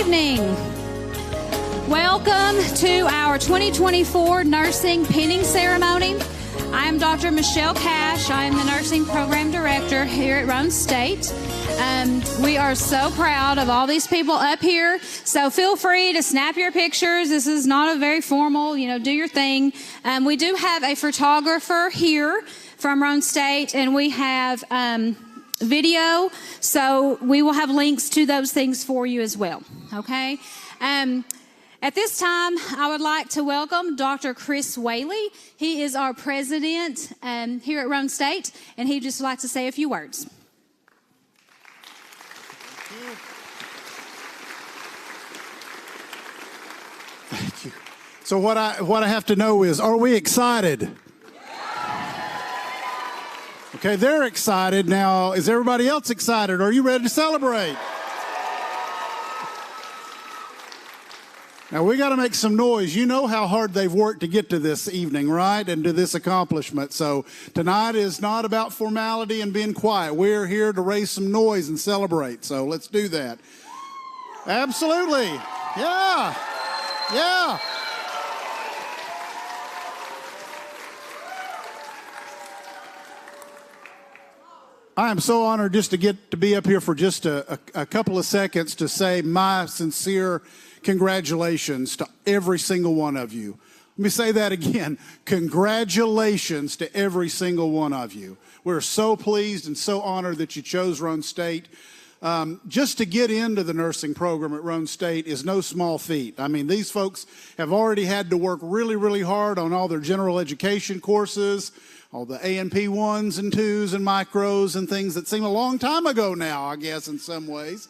evening. Welcome to our 2024 Nursing Pinning Ceremony. I am Dr. Michelle Cash. I am the Nursing Program Director here at Roane State. We are so proud of all these people up here. So feel free to snap your pictures. This is not a very formal, do your thing. We do have a photographer here from Roane State, and we have video. So we will have links to those things for you as well. Okay. At this time, I would like to welcome Dr. Chris Whaley. He is our president here at Roane State, and he'd just like to say a few words. Thank you. So what I have to know is, are we excited? Okay, they're excited. Now, is everybody else excited? Are you ready to celebrate? Now, we got to make some noise. You know how hard they've worked to get to this evening, right? And to this accomplishment. So tonight is not about formality and being quiet. We're here to raise some noise and celebrate. So let's do that. Absolutely. Yeah. Yeah. I am so honored just to get to be up here for just a couple of seconds to say my sincere congratulations to every single one of you. Let me say that again. Congratulations to every single one of you. We're so pleased and so honored that you chose Roane State. Just to get into the nursing program at Roane State is no small feat. I mean, these folks have already had to work really, really hard on all their general education courses, all the A&P 1s and 2s and micros and things that seem a long time ago now, I guess, in some ways.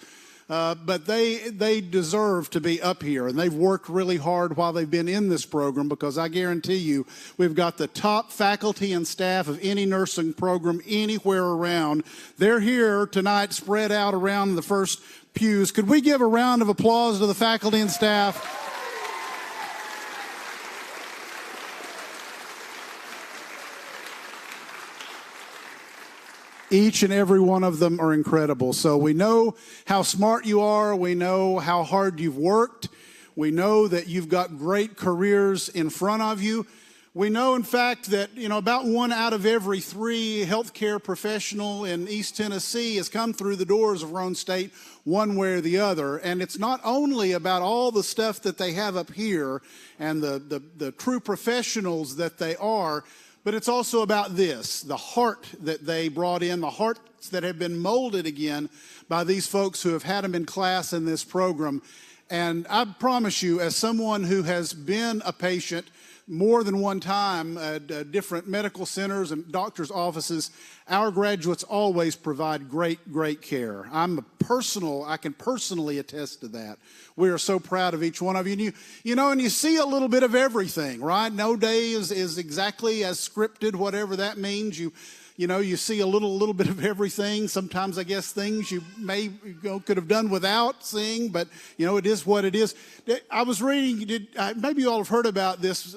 But they deserve to be up here, and they've worked really hard while they've been in this program, because I guarantee you we've got the top faculty and staff of any nursing program anywhere around. They're here tonight, spread out around the first pews. Could we give a round of applause to the faculty and staff? Each and every one of them are incredible. So we know how smart you are. We know how hard you've worked. We know that you've got great careers in front of you. We know, in fact, that about 1 out of every 3 healthcare professional in East Tennessee has come through the doors of Roane State one way or the other. And it's not only about all the stuff that they have up here and the true professionals that they are, but it's also about this, the heart that they brought in, the hearts that have been molded again by these folks who have had them in class in this program. And I promise you, as someone who has been a patient more than one time at different medical centers and doctors' offices, our graduates always provide great care. I can personally attest to that. We are so proud of each one of you. And you see a little bit of everything, right? No day is exactly as scripted, whatever that means. You see a little bit of everything. Sometimes, I guess, things you could have done without seeing, but it is what it is. I was reading. Maybe you all have heard about this.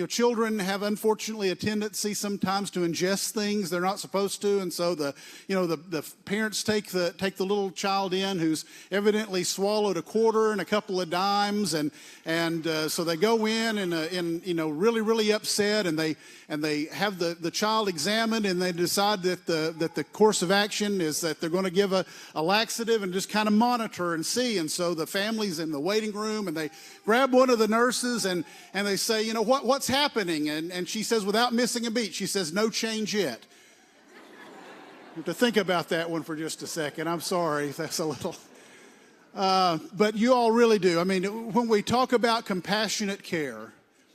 Children have unfortunately a tendency sometimes to ingest things they're not supposed to, and so the parents take the little child in who's evidently swallowed a quarter and a couple of dimes, and so they go in and really upset, and they have the child examined, and they decide that the course of action is that they're going to give a laxative and just kind of monitor and see. And so the family's in the waiting room, and they grab one of the nurses and they say, what's happening? And she says, without missing a beat, she says, no change yet. You have to think about that one for just a second. I'm sorry, that's a little... but you all really do. I mean, when we talk about compassionate care,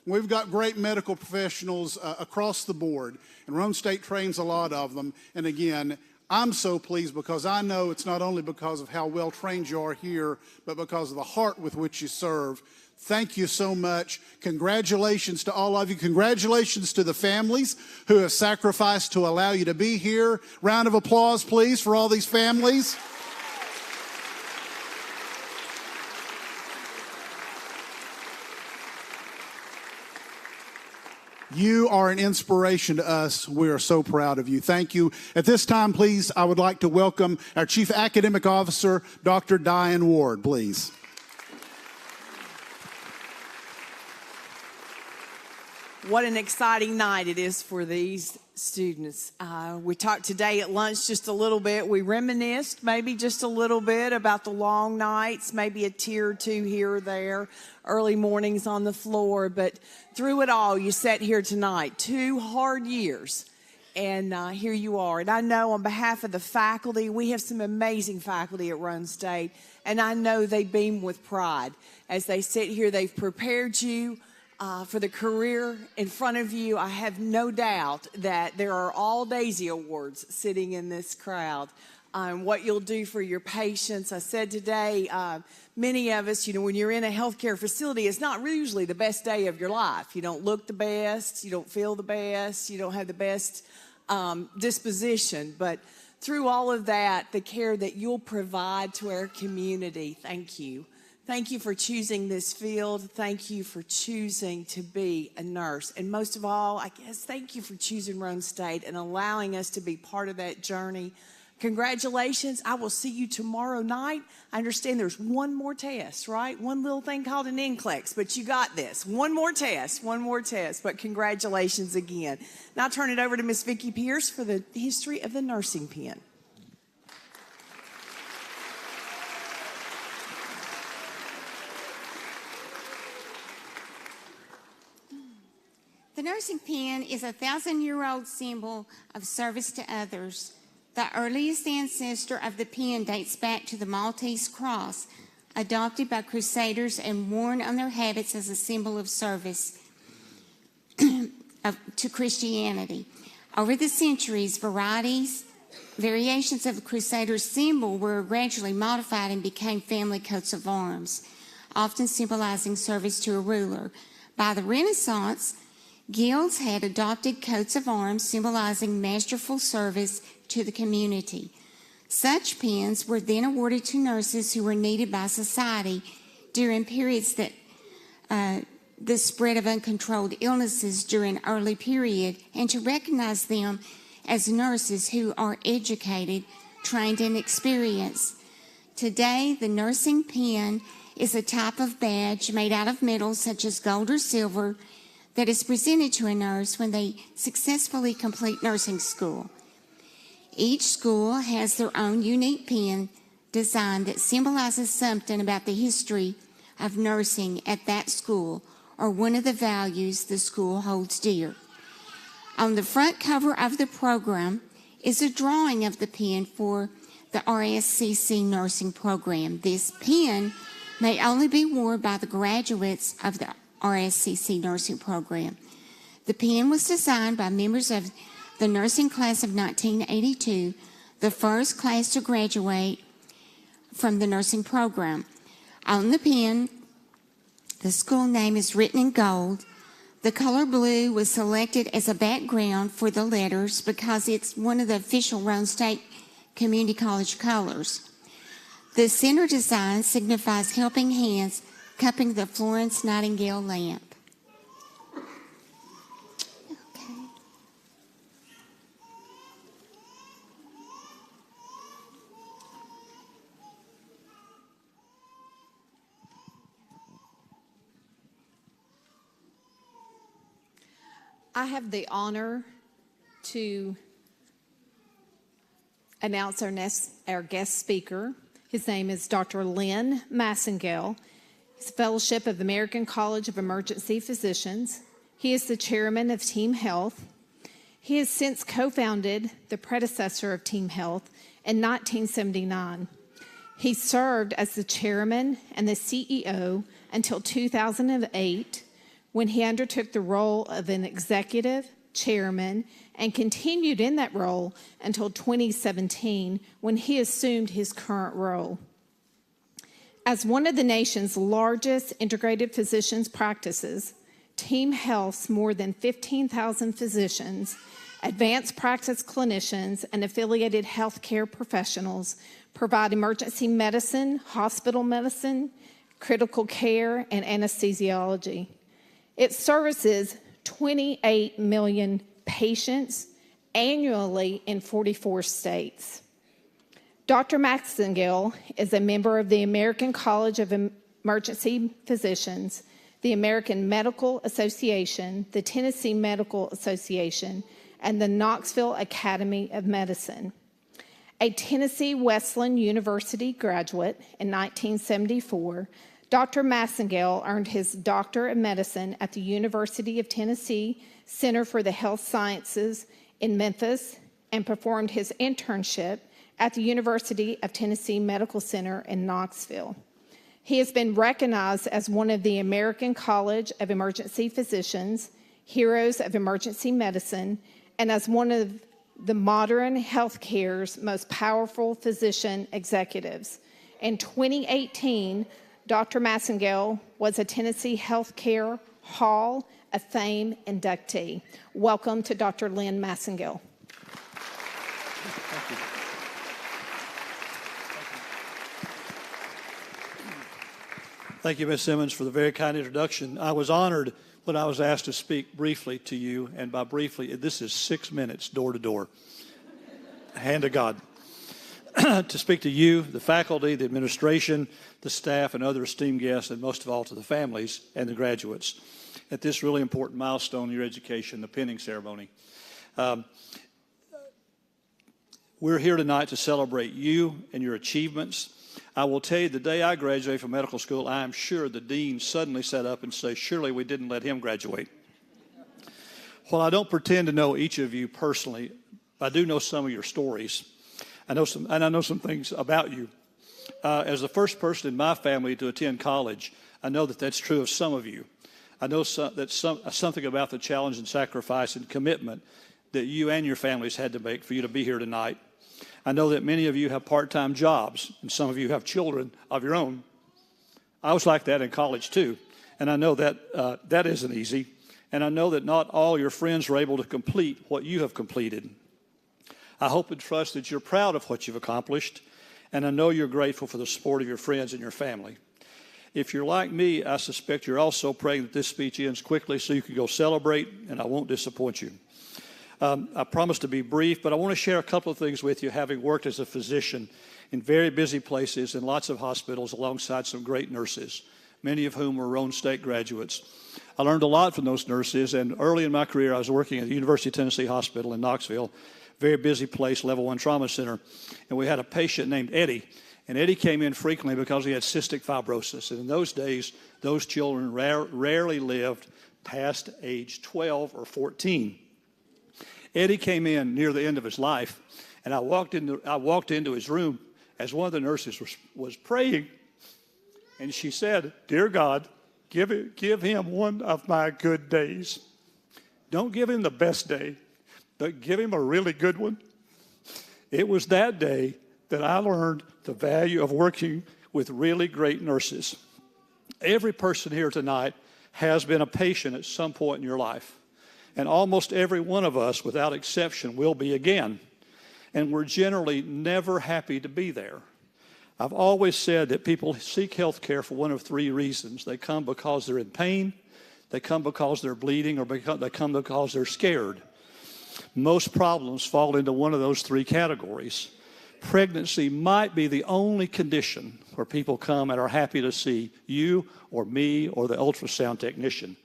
we've got great medical professionals across the board, and Roane State trains a lot of them. And again, I'm so pleased because I know it's not only because of how well trained you are here, but because of the heart with which you serve. Thank you so much. Congratulations to all of you. Congratulations to the families who have sacrificed to allow you to be here. Round of applause, please, for all these families. You are an inspiration to us. We are so proud of you. Thank you. At this time, please, I would like to welcome our Chief Academic Officer, Dr. Diane Ward, please. What an exciting night it is for these students. We talked today at lunch just a little bit. We reminisced maybe just a little bit about the long nights, maybe a tear or two here or there, early mornings on the floor. But through it all, you sat here tonight, 2 hard years, and here you are. And I know on behalf of the faculty, we have some amazing faculty at Roane State, and I know they beam with pride. As they sit here, they've prepared you for the career in front of you. I have no doubt that there are all Daisy Awards sitting in this crowd. What you'll do for your patients. I said today, many of us, when you're in a healthcare facility, it's not usually the best day of your life. You don't look the best, you don't feel the best, you don't have the best disposition. But through all of that, the care that you'll provide to our community, thank you. Thank you for choosing this field. Thank you for choosing to be a nurse. And most of all, I guess, thank you for choosing Roane State and allowing us to be part of that journey. Congratulations. I will see you tomorrow night. I understand there's one more test, right? One little thing called an NCLEX, but you got this. One more test. But congratulations again. Now I'll turn it over to Miss Vicki Pierce for the history of the nursing pen. The nursing pen is a 1,000-year-old symbol of service to others. The earliest ancestor of the pen dates back to the Maltese cross, adopted by crusaders and worn on their habits as a symbol of service to Christianity. Over the centuries, variations of the crusaders' symbol were gradually modified and became family coats of arms, often symbolizing service to a ruler. By the Renaissance, guilds had adopted coats of arms symbolizing masterful service to the community. Such pens were then awarded to nurses who were needed by society during periods that the spread of uncontrolled illnesses during early period, and to recognize them as nurses who are educated, trained, and experienced. Today, the nursing pen is a type of badge made out of metals such as gold or silver that is presented to a nurse when they successfully complete nursing school. Each school has their own unique pen design that symbolizes something about the history of nursing at that school or one of the values the school holds dear. On the front cover of the program is a drawing of the pen for the RSCC nursing program. This pen may only be worn by the graduates of the RSCC nursing program. The pen was designed by members of the nursing class of 1982, the first class to graduate from the nursing program. On the pen, the school name is written in gold. The color blue was selected as a background for the letters because it's one of the official Roane State Community College colors. The center design signifies helping hands cupping the Florence Nightingale lamp. Okay. I have the honor to announce our guest speaker. His name is Dr. Lynn Massengale. He's a fellowship of the American College of Emergency Physicians. He is the chairman of Team Health. He has since co-founded the predecessor of Team Health in 1979. He served as the chairman and the CEO until 2008, when he undertook the role of an executive chairman and continued in that role until 2017, when he assumed his current role. As one of the nation's largest integrated physicians practices, Team Health's more than 15,000 physicians, advanced practice clinicians, and affiliated healthcare professionals provide emergency medicine, hospital medicine, critical care, and anesthesiology. Its services 28 million patients annually in 44 states. Dr. Massengill is a member of the American College of Emergency Physicians, the American Medical Association, the Tennessee Medical Association, and the Knoxville Academy of Medicine. A Tennessee Wesleyan University graduate in 1974, Dr. Massengill earned his Doctor of Medicine at the University of Tennessee Center for the Health Sciences in Memphis and performed his internship at the University of Tennessee Medical Center in Knoxville. He has been recognized as one of the American College of Emergency Physicians, Heroes of Emergency Medicine, and as one of the modern healthcare's most powerful physician executives. In 2018, Dr. Massengill was a Tennessee Healthcare Hall of Fame inductee. Welcome to Dr. Lynn Massengill. Thank you. Thank you, Ms. Simmons, for the very kind introduction. I was honored when I was asked to speak briefly to you, and by briefly, this is 6 minutes door to door. Hand of God. To speak to you, the faculty, the administration, the staff, and other esteemed guests, and most of all to the families and the graduates at this really important milestone in your education, the pinning ceremony. We're here tonight to celebrate you and your achievements. I will tell you, the day I graduated from medical school, I am sure the dean suddenly sat up and said, surely we didn't let him graduate. While I don't pretend to know each of you personally, I do know some of your stories. I know some things about you. As the first person in my family to attend college, I know that that's true of some of you. I know something about the challenge and sacrifice and commitment that you and your families had to make for you to be here tonight. I know that many of you have part-time jobs, and some of you have children of your own. I was like that in college, too, and I know that that isn't easy, and I know that not all your friends are able to complete what you have completed. I hope and trust that you're proud of what you've accomplished, and I know you're grateful for the support of your friends and your family. If you're like me, I suspect you're also praying that this speech ends quickly so you can go celebrate, and I won't disappoint you. I promise to be brief, but I want to share a couple of things with you, having worked as a physician in very busy places in lots of hospitals alongside some great nurses, many of whom were Roane State graduates. I learned a lot from those nurses, and early in my career, I was working at the University of Tennessee Hospital in Knoxville, very busy place, level 1 trauma center, and we had a patient named Eddie, and Eddie came in frequently because he had cystic fibrosis, and in those days, those children rarely lived past age 12 or 14. Eddie came in near the end of his life, and I walked into his room as one of the nurses was praying, and she said, "Dear God, give him one of my good days. Don't give him the best day, but give him a really good one." It was that day that I learned the value of working with really great nurses. Every person here tonight has been a patient at some point in your life. And almost every one of us, without exception, will be again. And we're generally never happy to be there. I've always said that people seek health care for one of three reasons. They come because they're in pain, they come because they're bleeding, or they come because they're scared. Most problems fall into one of those three categories. Pregnancy might be the only condition where people come and are happy to see you or me or the ultrasound technician.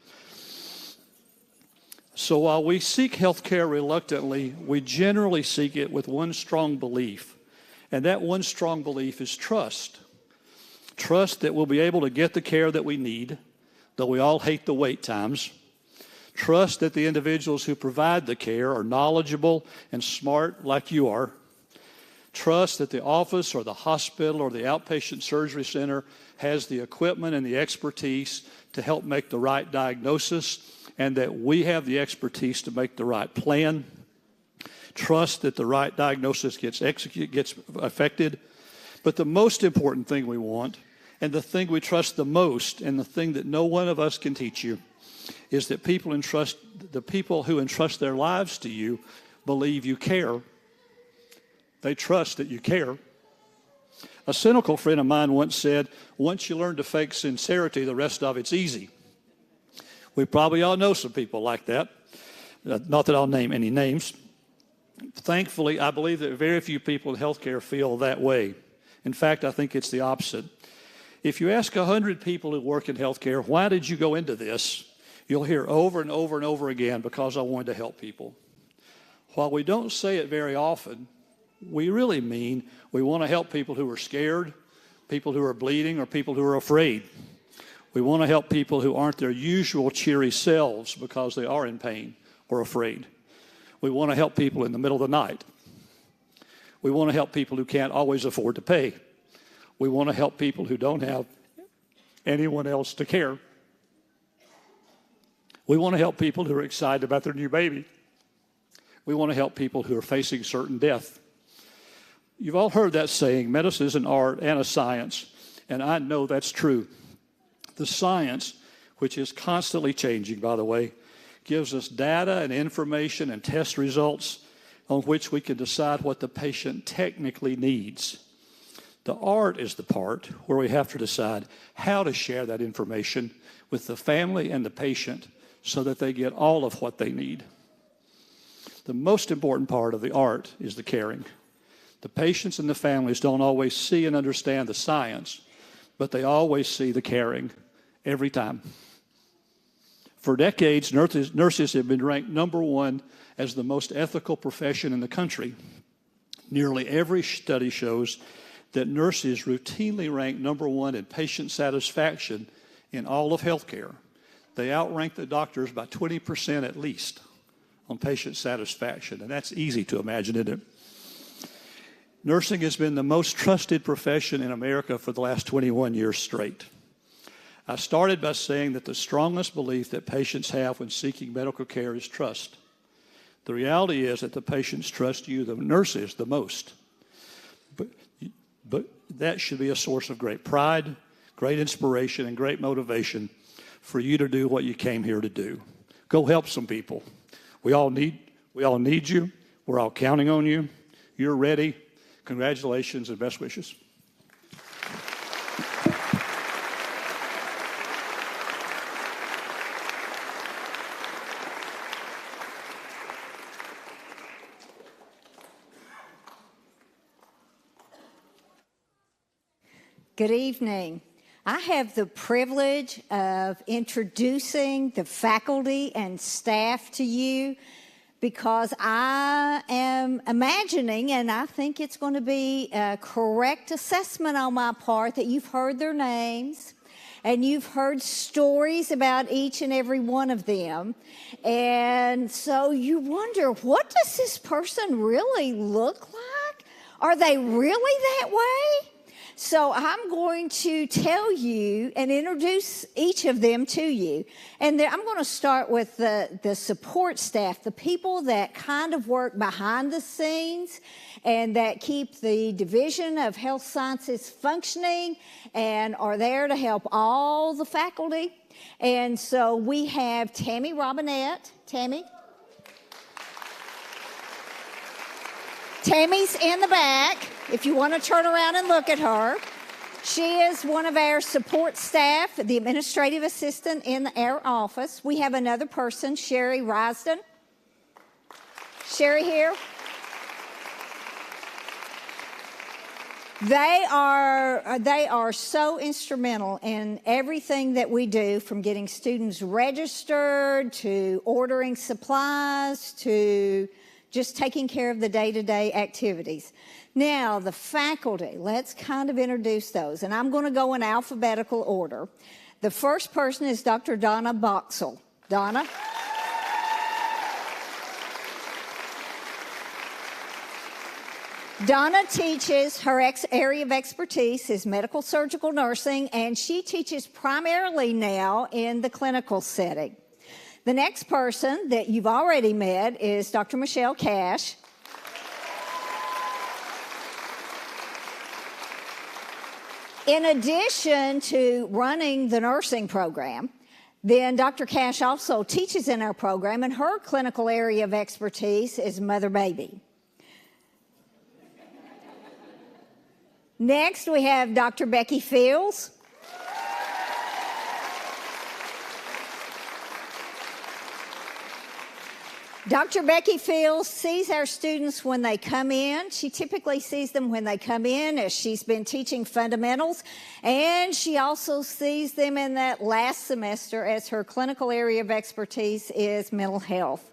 So while we seek health care reluctantly, we generally seek it with one strong belief. And that one strong belief is trust. Trust that we'll be able to get the care that we need, though we all hate the wait times. Trust that the individuals who provide the care are knowledgeable and smart like you are. Trust that the office or the hospital or the outpatient surgery center has the equipment and the expertise to help make the right diagnosis, and that we have the expertise to make the right plan. Trust that the right diagnosis gets affected. But the most important thing we want, and the thing we trust the most, and the thing that no one of us can teach you, is that the people who entrust their lives to you believe you care. They trust that you care. A cynical friend of mine once said, "Once you learn to fake sincerity, the rest of it's easy." We probably all know some people like that. Not that I'll name any names. Thankfully, I believe that very few people in healthcare feel that way. In fact, I think it's the opposite. If you ask 100 people who work in healthcare, why did you go into this? You'll hear over and over and over again, because I wanted to help people. While we don't say it very often, we really mean we want to help people who are scared, people who are bleeding, or people who are afraid. We want to help people who aren't their usual cheery selves because they are in pain or afraid. We want to help people in the middle of the night. We want to help people who can't always afford to pay. We want to help people who don't have anyone else to care. We want to help people who are excited about their new baby. We want to help people who are facing certain death. You've all heard that saying, medicine is an art and a science, and I know that's true. The science, which is constantly changing, by the way, gives us data and information and test results on which we can decide what the patient technically needs. The art is the part where we have to decide how to share that information with the family and the patient so that they get all of what they need. The most important part of the art is the caring. The patients and the families don't always see and understand the science, but they always see the caring every time. For decades, nurses have been ranked number one as the most ethical profession in the country. Nearly every study shows that nurses routinely rank number one in patient satisfaction in all of healthcare. They outrank the doctors by 20% at least on patient satisfaction, and that's easy to imagine, isn't it? Nursing has been the most trusted profession in America for the last 21 years straight. I started by saying that the strongest belief that patients have when seeking medical care is trust. The reality is that the patients trust you, the nurses, the most. But that should be a source of great pride, great inspiration, and great motivation for you to do what you came here to do. Go help some people. We all need you. We're all counting on you. You're ready. Congratulations and best wishes. Good evening. I have the privilege of introducing the faculty and staff to you because I am imagining, and I think it's going to be a correct assessment on my part, that you've heard their names and you've heard stories about each and every one of them. And so you wonder, what does this person really look like? Are they really that way? So I'm going to tell you and introduce each of them to you. And I'm going to start with the support staff, the people that kind of work behind the scenes and that keep the Division of Health Sciences functioning and are there to help all the faculty. And so we have Tammy Robinette. Tammy? Tammy's in the back, if you want to turn around and look at her. She is one of our support staff, the administrative assistant in our office. We have another person, Sherry Risden. Sherry here. They are so instrumental in everything that we do, from getting students registered to ordering supplies to just taking care of the day-to-day activities. Now, the faculty, let's kind of introduce those. And I'm going to go in alphabetical order. The first person is Dr. Donna Boxell. Donna? Donna teaches, her area of expertise is medical surgical nursing, and she teaches primarily now in the clinical setting. The next person that you've already met is Dr. Michelle Cash. In addition to running the nursing program, then Dr. Cash also teaches in our program, and her clinical area of expertise is mother-baby. Next, we have Dr. Becky Fields. Dr. Becky Fields sees our students when they come in. She typically sees them when they come in as she's been teaching fundamentals, and she also sees them in that last semester as her clinical area of expertise is mental health.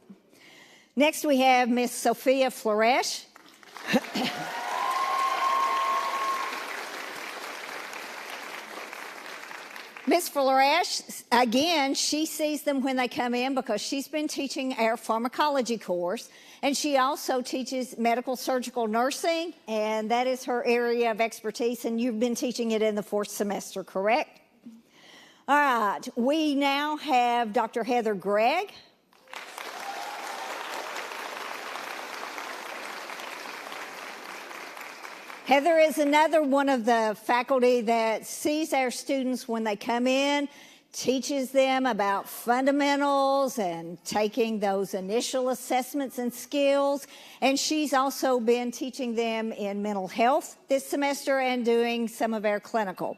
Next we have Miss Sophia Floresh. Miss Floresh, again, she sees them when they come in because she's been teaching our pharmacology course, and she also teaches medical surgical nursing, and that is her area of expertise, and you've been teaching it in the 4th semester, correct? All right, we now have Dr. Heather Gregg. Heather is another one of the faculty that sees our students when they come in, teaches them about fundamentals and taking those initial assessments and skills. And she's also been teaching them in mental health this semester and doing some of our clinical.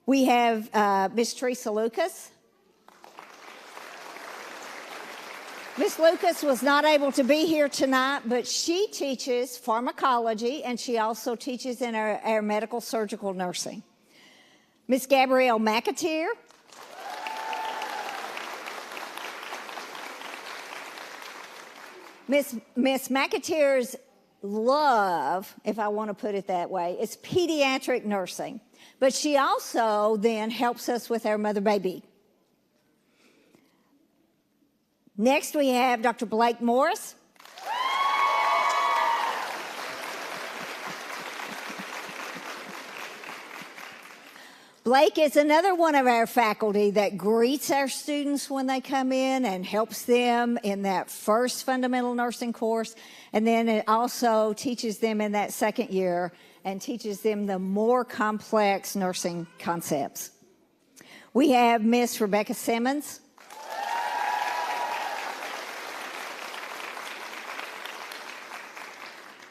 We have Miss Teresa Lucas. Miss Lucas was not able to be here tonight, but she teaches pharmacology, and she also teaches in our medical surgical nursing. Miss Gabrielle McAteer. Miss McAteer's love, if I want to put it that way, is pediatric nursing, but she also then helps us with our mother-baby. Next, we have Dr. Blake Morris. Blake is another one of our faculty that greets our students when they come in and helps them in that first fundamental nursing course, and then it also teaches them in that second year and teaches them the more complex nursing concepts. We have Miss Rebecca Simmons.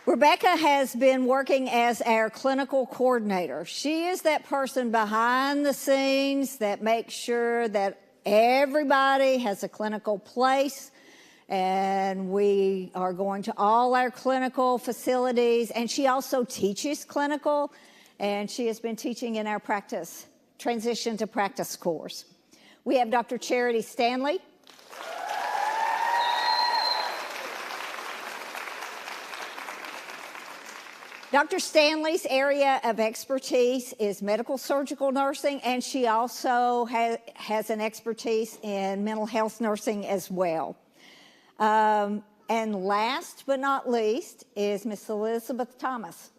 Rebecca has been working as our clinical coordinator. She is that person behind the scenes that makes sure that everybody has a clinical place, and we are going to all our clinical facilities, and she also teaches clinical, and she has been teaching in our practice, transition to practice course. We have Dr. Charity Stanley. Dr. Stanley's area of expertise is medical surgical nursing, and she also has an expertise in mental health nursing as well. And last but not least is Miss Elizabeth Thomas.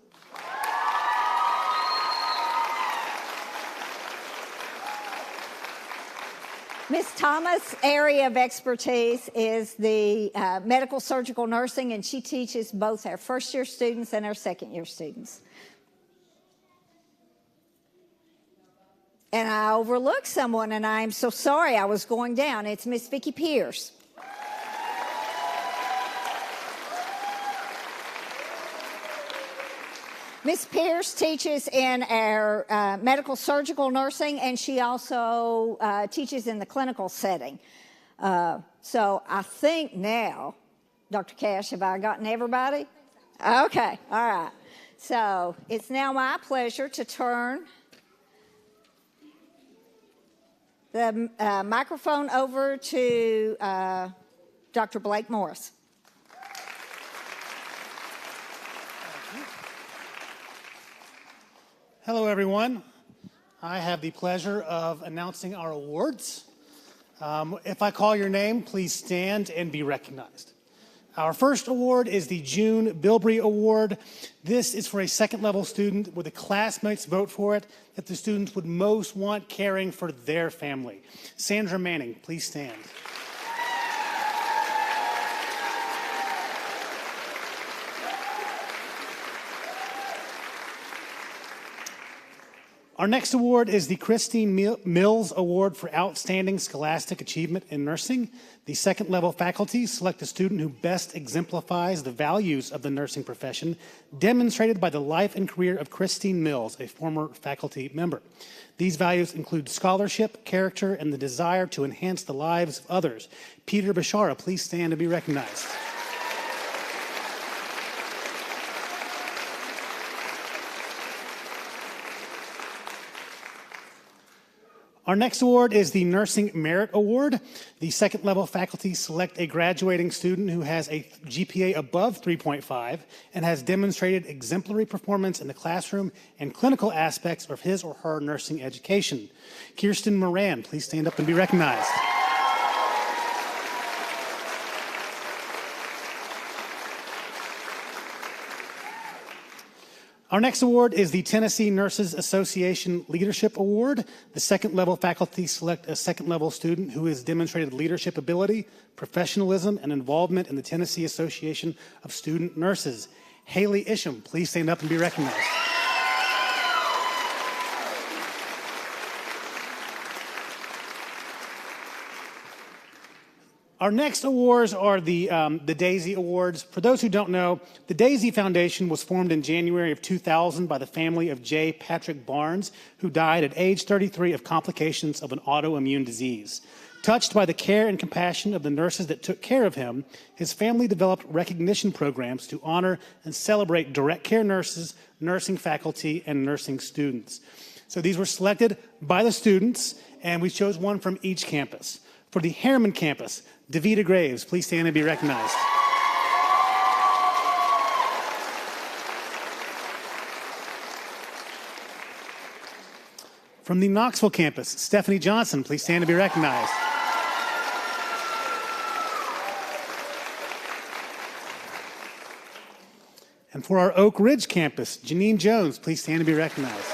Ms. Thomas' area of expertise is the medical surgical nursing, and she teaches both our first-year students and our second-year students. And I overlooked someone, and I am so sorry. I was going down. It's Miss Vicki Pierce. Ms. Pierce teaches in our medical surgical nursing, and she also teaches in the clinical setting. So I think now, Dr. Cash, have I gotten everybody? Okay, all right. So it's now my pleasure to turn the microphone over to Dr. Blake Morris. Hello, everyone. I have the pleasure of announcing our awards. If I call your name, please stand and be recognized. Our first award is the June Bilbrey Award. This is for a second-level student where the classmates vote for it that the students would most want caring for their family. Sandra Manning, please stand. Our next award is the Christine Mills Award for Outstanding Scholastic Achievement in Nursing. The second level faculty select a student who best exemplifies the values of the nursing profession, demonstrated by the life and career of Christine Mills, a former faculty member. These values include scholarship, character, and the desire to enhance the lives of others. Peter Bashara, please stand to be recognized. Our next award is the Nursing Merit Award. The second level faculty select a graduating student who has a GPA above 3.5 and has demonstrated exemplary performance in the classroom and clinical aspects of his or her nursing education. Kirsten Moran, please stand up and be recognized. Our next award is the Tennessee Nurses Association Leadership Award. The second level faculty select a second level student who has demonstrated leadership ability, professionalism, and involvement in the Tennessee Association of Student Nurses. Haley Isham, please stand up and be recognized. Our next awards are the Daisy Awards. For those who don't know, the Daisy Foundation was formed in January of 2000 by the family of J. Patrick Barnes, who died at age 33 of complications of an autoimmune disease. Touched by the care and compassion of the nurses that took care of him, his family developed recognition programs to honor and celebrate direct care nurses, nursing faculty, and nursing students. So these were selected by the students, and we chose one from each campus. For the Harriman campus, Davita Graves, please stand and be recognized. From the Knoxville campus, Stephanie Johnson, please stand and be recognized. And for our Oak Ridge campus, Janine Jones, please stand and be recognized.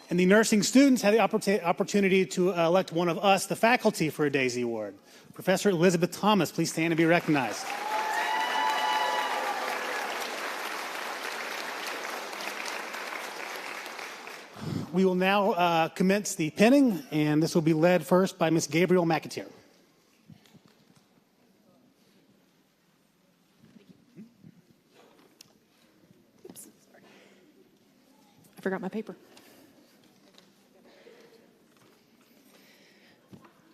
And the nursing students had the opportunity to elect one of us, the faculty, for a Daisy Award. Professor Elizabeth Thomas, please stand and be recognized. We will now commence the pinning, and this will be led first by Ms. Gabriel McAteer. Oops, sorry. I forgot my paper.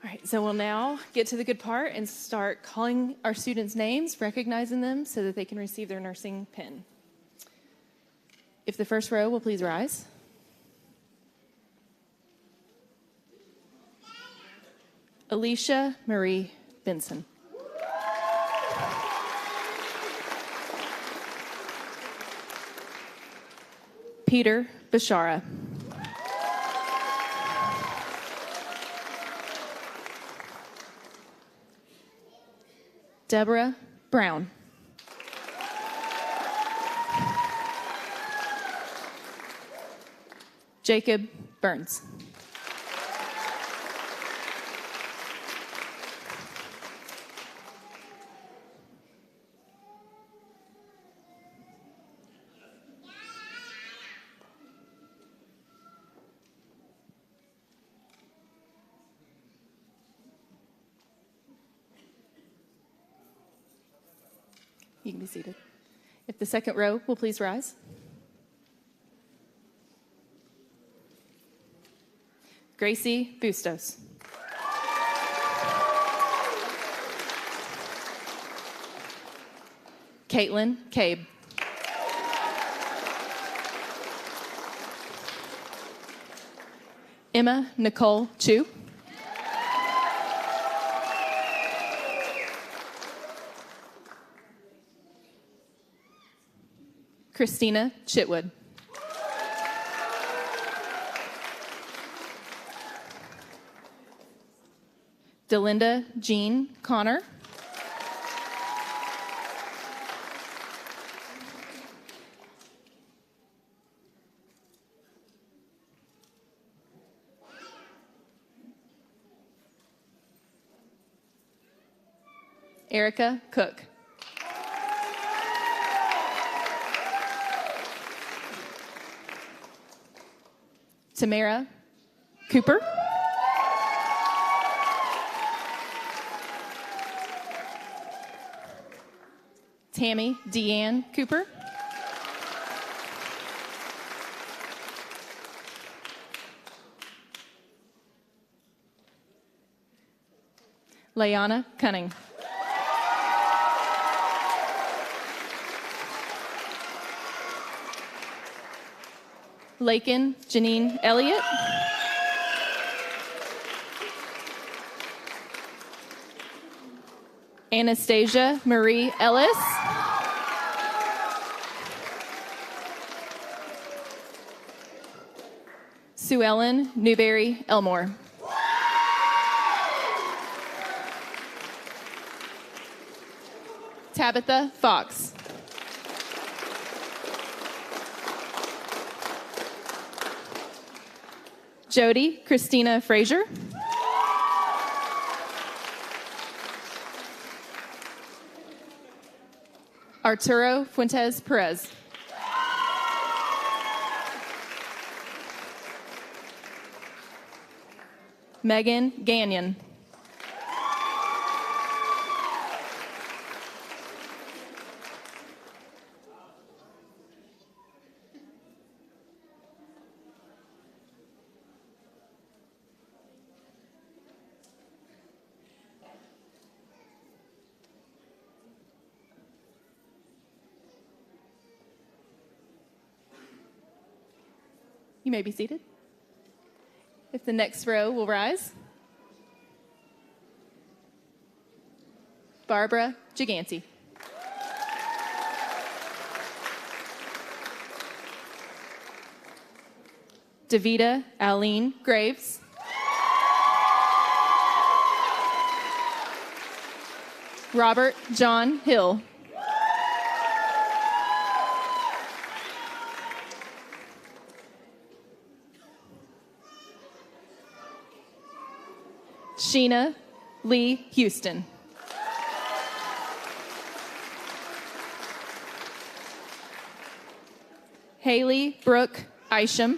All right, so we'll now get to the good part and start calling our students' names, recognizing them so that they can receive their nursing pin. If the first row will please rise. Alicia Marie Benson. Peter Bashara. Deborah Brown. Jacob Burns. You can be seated. If the second row will please rise. Gracie Bustos. Caitlin Cabe. Emma Nicole Chu. Christina Chitwood. Delinda Jean Connor. Erica Cook. Tamara Cooper. Tammy Deanne Cooper. Layana Cunning. Lakin Janine Elliott. Anastasia Marie Ellis. Sue Ellen Newberry Elmore. Tabitha Fox. Jody Christina Frazier. Arturo Fuentes Perez. Megan Gagnon. You may be seated. If the next row will rise. Barbara Gigante. Davida Aline Graves. Robert John Hill. Sheena Lee Houston. Haley Brooke Isham.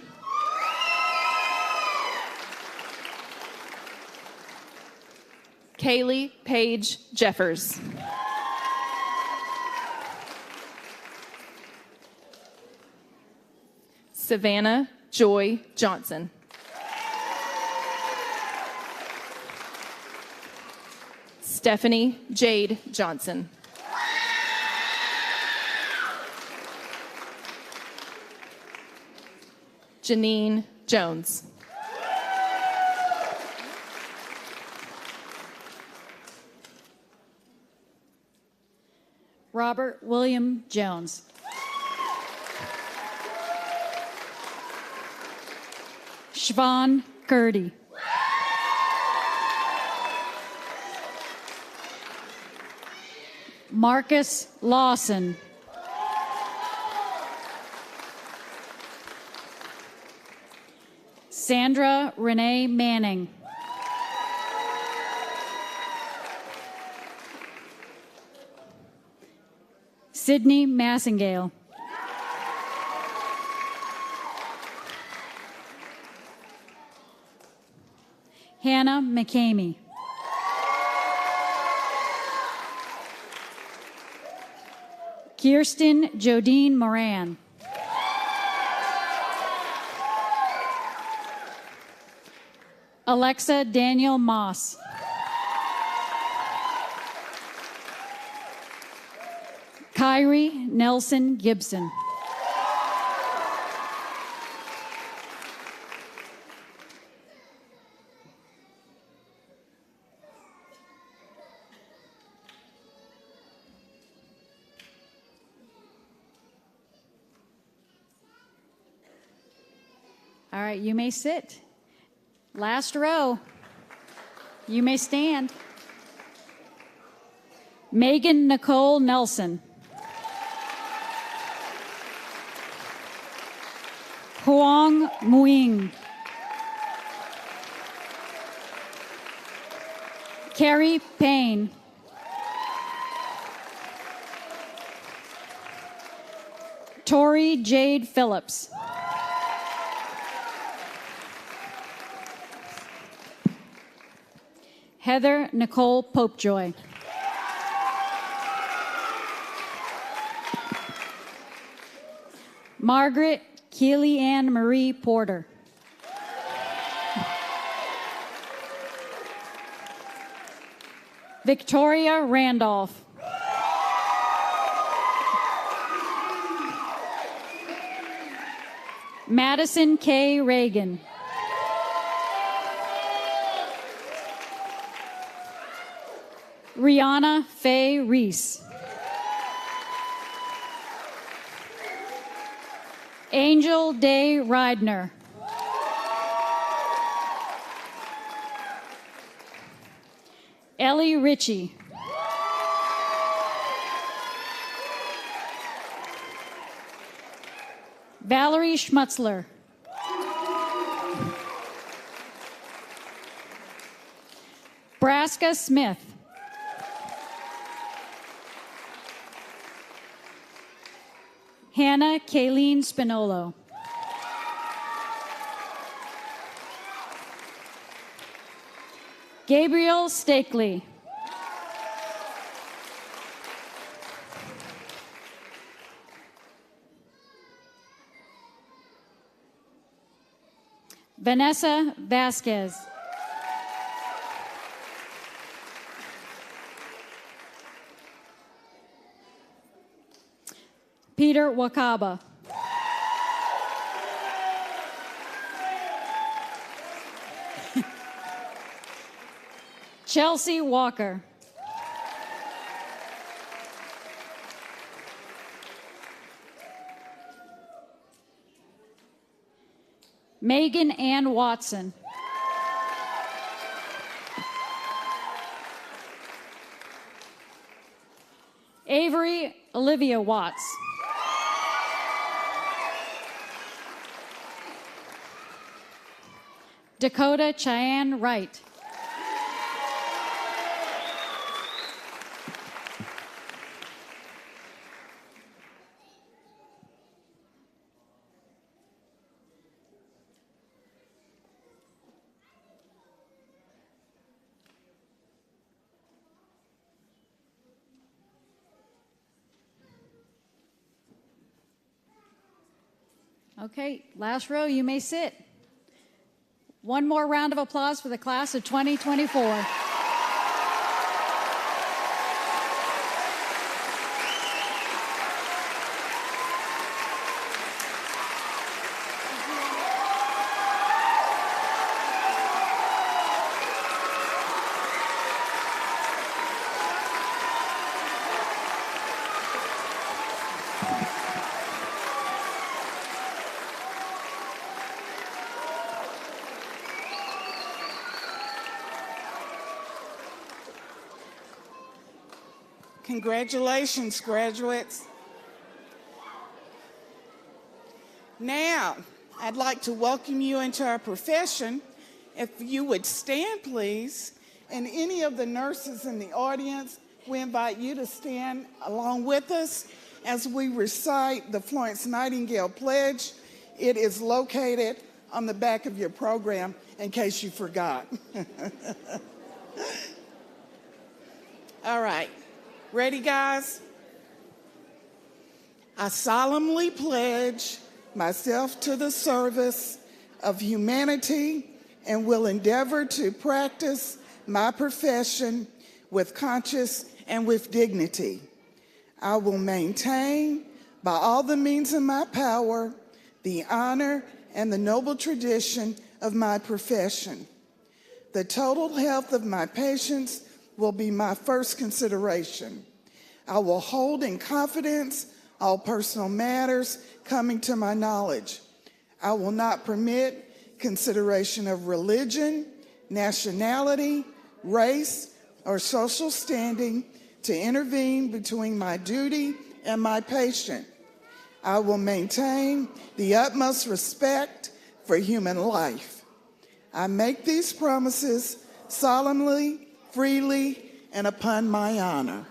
Kaylee Paige Jeffers. Savannah Joy Johnson. Stephanie Jade Johnson. Janine Jones. Robert William Jones. Siobhan Gertie. Marcus Lawson. Sandra Renee Manning. Sydney Massingale. Hannah McCamey. Kirsten Jodine Moran. Alexa Daniel Moss. Kyrie Nelson Gibson. All right, you may sit. Last row. You may stand. Megan Nicole Nelson. Huang Muing. Carrie Payne. Tori Jade Phillips. Heather Nicole Popejoy. Margaret Keely Ann Marie Porter. Victoria Randolph. Madison K. Reagan. Rihanna Faye Reese. Angel Day Ridner. Ellie Ritchie. Valerie Schmutzler. Braska Smith. Hannah Kayleen Spinolo. Gabriel Stakely. Vanessa Vasquez. Peter Wakaba. Chelsea Walker. Megan Ann Watson. Avery Olivia Watts. Dakota Cheyenne Wright. Okay, last row, you may sit. One more round of applause for the class of 2024. Congratulations, graduates. Now, I'd like to welcome you into our profession. If you would stand, please. And any of the nurses in the audience, we invite you to stand along with us as we recite the Florence Nightingale Pledge. It is located on the back of your program, in case you forgot. All right. Ready, guys? I solemnly pledge myself to the service of humanity and will endeavor to practice my profession with conscience and with dignity. I will maintain, by all the means in my power, the honor and the noble tradition of my profession. The total health of my patients will be my first consideration. I will hold in confidence all personal matters coming to my knowledge. I will not permit consideration of religion, nationality, race, or social standing to intervene between my duty and my patient. I will maintain the utmost respect for human life. I make these promises solemnly, freely, and upon my honor.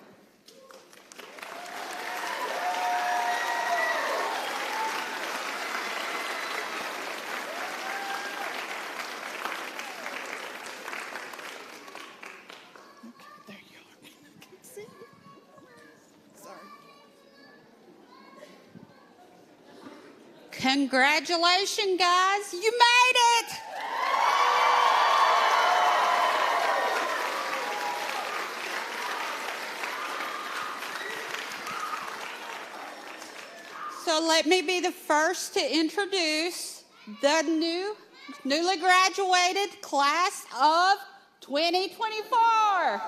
Congratulations, guys. You made it. So let me be the first to introduce the newly graduated class of 2024.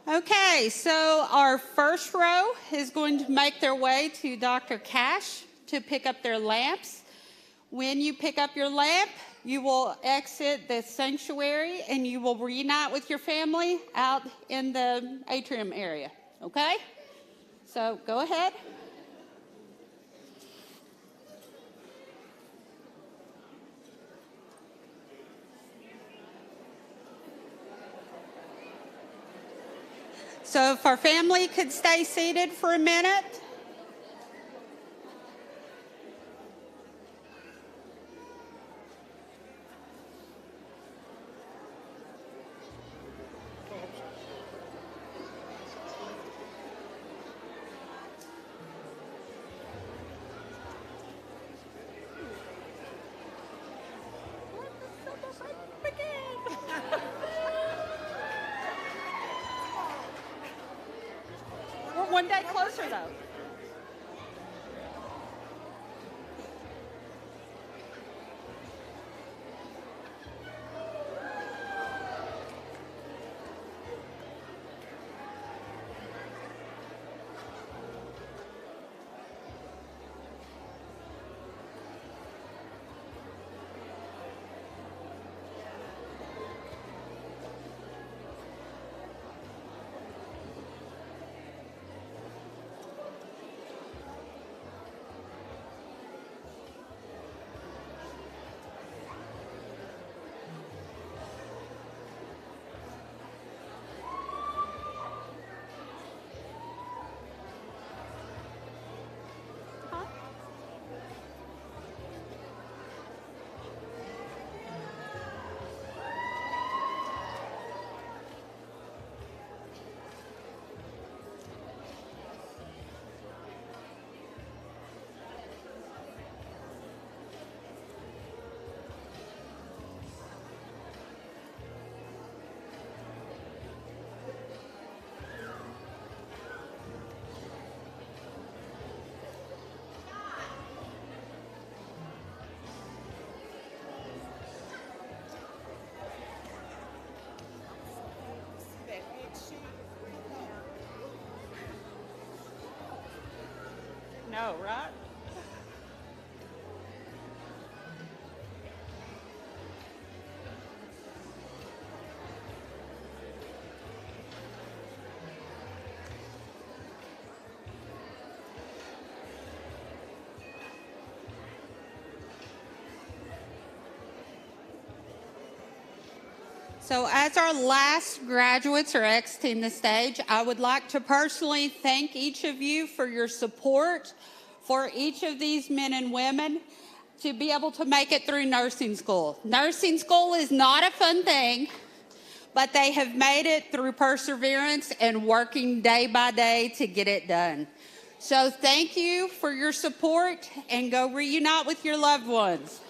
Okay, so our first row is going to make their way to Dr. Cash to pick up their lamps. When you pick up your lamp, you will exit the sanctuary and you will reunite with your family out in the atrium area, okay? So go ahead. So if our family could stay seated for a minute. We're one day closer, though. No, right? So as our last graduates are exiting the stage, I would like to personally thank each of you for your support for each of these men and women to be able to make it through nursing school. Nursing school is not a fun thing, but they have made it through perseverance and working day by day to get it done. So thank you for your support and go reunite with your loved ones.